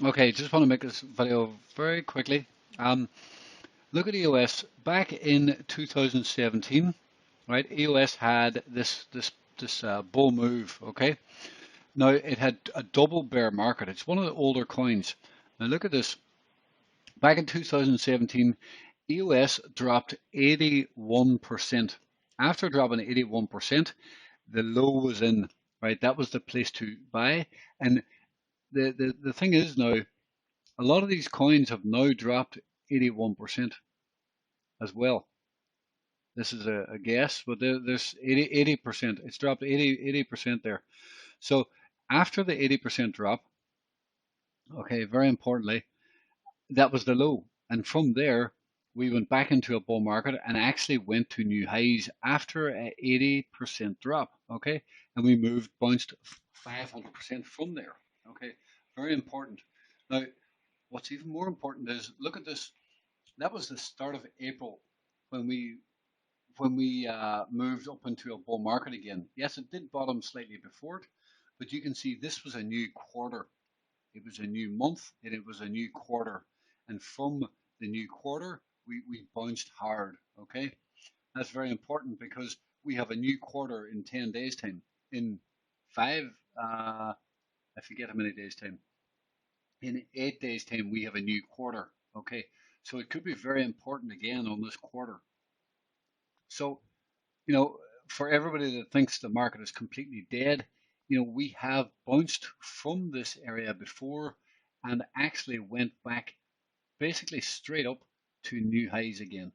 Okay, just want to make this video very quickly. Um, Look at EOS back in 2017, right? EOS had this bull move. Okay, now it had a double bear market. It's one of the older coins. Now look at this. Back in 2017, EOS dropped 81%. After dropping 81%, the low was in, right? That was the place to buy. And the thing is now, a lot of these coins have now dropped 81% as well. This is a guess, but there's 80%. It's dropped 80% there. So after the 80% drop, okay, very importantly, that was the low. And from there, we went back into a bull market and actually went to new highs after a 80% drop. Okay, and we bounced 500% from there. Okay, very important. Now, what's even more important is look at this. That was the start of April when we moved up into a bull market again. Yes, it did bottom slightly before it, but you can see this was a new quarter. It was a new month and it was a new quarter. And from the new quarter, we bounced hard. Okay, that's very important because we have a new quarter in 10 days time. In five, I forget how many days time. In 8 days time, we have a new quarter. Okay, so it could be very important again on this quarter. So you know, for everybody that thinks the market is completely dead, we have bounced from this area before and actually went back basically straight up to new highs again.